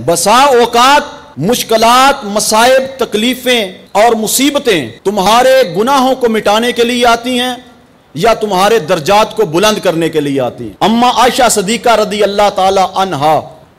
बसा औकात मुश्किलात, मसाइब, तकलीफें और मुसीबतें तुम्हारे गुनाहों को मिटाने के लिए आती हैं या तुम्हारे दर्जात को बुलंद करने के लिए आती हैं। अम्मा आयशा सदीका रदी अल्लाह ताला अन्हा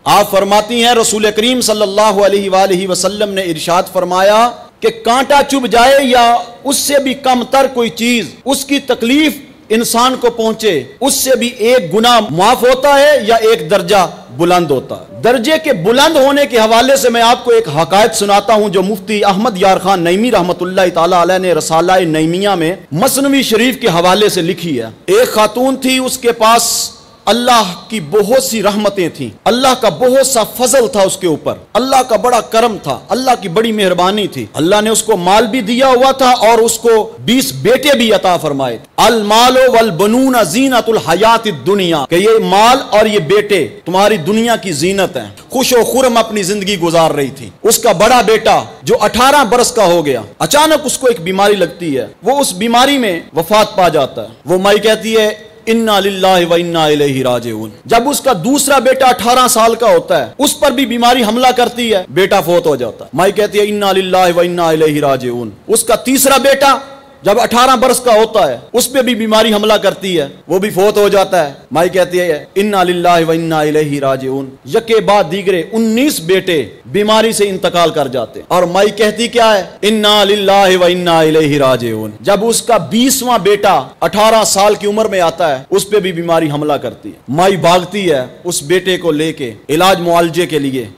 आप फरमाती हैं रसूल करीम सल्लल्लाहु अलैहि वसल्लम ने इरशाद फरमाया कि कांटा चुभ जाए या उससे भी कम तर कोई चीज उसकी तकलीफ इंसान को पहुंचे, उससे भी एक गुनाह माफ होता है या एक दर्जा बुलंद होता है। दर्जे के बुलंद होने के हवाले से मैं आपको एक हकायत सुनाता हूं जो मुफ्ती अहमद यार खान नईमी रहमतुल्लाह ताला अलैह ने रसाला नईमिया में मसनवी शरीफ के हवाले से लिखी है। एक खातून थी, उसके पास अल्लाह की बहुत सी रहमतें थीं, अल्लाह का बहुत सा फजल था उसके ऊपर, अल्लाह का बड़ा करम था, अल्लाह की बड़ी मेहरबानी थी। अल्लाह ने उसको माल भी दिया हुआ था और उसको 20 बेटे भी अता फरमाए। अल मालो वल बनून जीनतुल हयातिद दुनिया, कि ये माल और ये बेटे तुम्हारी दुनिया की जीनत हैं। खुश व खुरम अपनी जिंदगी गुजार रही थी। उसका बड़ा बेटा जो 18 बरस का हो गया, अचानक उसको एक बीमारी लगती है, वो उस बीमारी में वफात पा जाता है। वो माई कहती है इन्ना लिल्लाहि व इन्ना इलैहि राजिऊन। जब उसका दूसरा बेटा 18 साल का होता है, उस पर भी बीमारी हमला करती है, बेटा फौत हो जाता है। माई कहती है इन्ना लिल्लाहि व इन्ना इलैहि राजिऊन। उसका तीसरा बेटा जब 18 बरस का होता है, उस पे भी बीमारी हमला करती है, वो भी फौत हो जाता है। माई कहती है इन्ना लिल्लाहि व इन्ना इलैहि राजिऊन। यके बाद दीगरे 19 बेटे बीमारी से इंतकाल कर जाते हैं। और माई कहती क्या है, इन्ना लिल्लाहि व इन्ना इलैहि राजिऊन। जब उसका 20वां बेटा 18 साल की उम्र में आता है, उस पे भी बीमारी हमला करती है। माई भागती है उस बेटे को लेके इलाज मुआलजे के लिए,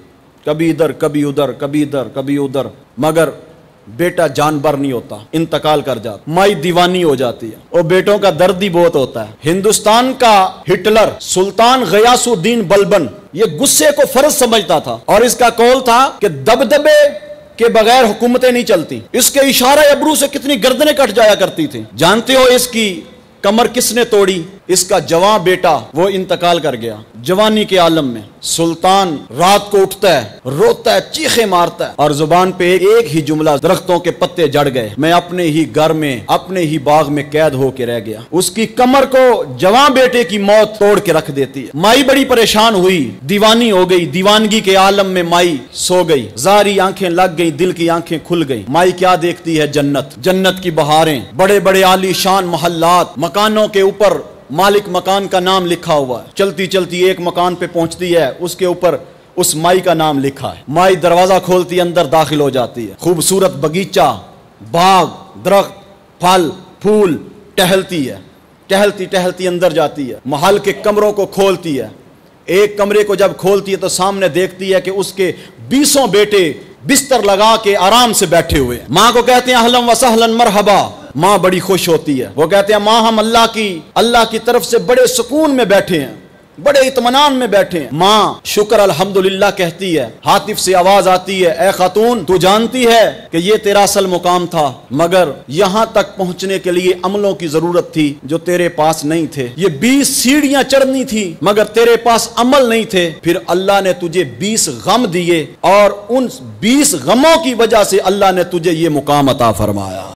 कभी इधर कभी उधर, कभी इधर कभी उधर, मगर बेटा जानबर नहीं होता, इंतकाल कर जाता। माई दीवानी हो जाती है और बेटों का दर्द ही बहुत होता है। हिंदुस्तान का हिटलर सुल्तान गयासुद्दीन बलबन ये गुस्से को फर्ज समझता था और इसका कौल था कि दबदबे के बगैर हुकूमतें नहीं चलती। इसके इशारा अबरू से कितनी गर्दनें कट जाया करती थी। जानते हो इसकी कमर किसने तोड़ी? इसका जवान बेटा, वो इंतकाल कर गया जवानी के आलम में। सुल्तान रात को उठता है, रोता है, चीखे मारता है और जुबान पे एक ही जुमला, दरख्तों के पत्ते जड़ गए, मैं अपने ही घर में अपने ही बाग में कैद होके रह गया। उसकी कमर को जवान बेटे की मौत तोड़ के रख देती है। माई बड़ी परेशान हुई, दीवानी हो गई, दीवानगी के आलम में माई सो गई। जारी आंखें लग गई, दिल की आंखें खुल गई। माई क्या देखती है? जन्नत, जन्नत की बहारें, बड़े बड़े आलीशान महल्लात, मकानों के ऊपर मालिक मकान का नाम लिखा हुआ है। चलती चलती एक मकान पे पहुंचती है, उसके ऊपर उस माई का नाम लिखा है। माई दरवाजा खोलती, अंदर दाखिल हो जाती है। खूबसूरत बगीचा, बाग, दरख्त, फल फूल, टहलती है, टहलती टहलती अंदर जाती है। महल के कमरों को खोलती है। एक कमरे को जब खोलती है तो सामने देखती है कि उसके 20 बेटे बिस्तर लगा के आराम से बैठे हुए। माँ को कहते हैं अहलन व सहलन मरहबा। माँ बड़ी खुश होती है। वो कहते हैं माँ हम अल्लाह की तरफ से बड़े सुकून में बैठे हैं, बड़े इत्मीनान में बैठे हैं। माँ शुक्र अल्हम्दुलिल्लाह कहती है। हातिफ से आवाज आती है, ए खातून तू जानती है कि ये तेरा असल मुकाम था, मगर यहाँ तक पहुँचने के लिए अमलों की जरूरत थी जो तेरे पास नहीं थे। ये 20 सीढ़ियां चढ़नी थी मगर तेरे पास अमल नहीं थे। फिर अल्लाह ने तुझे 20 गम दिए और उन 20 गमों की वजह से अल्लाह ने तुझे ये मुकाम अता फरमाया।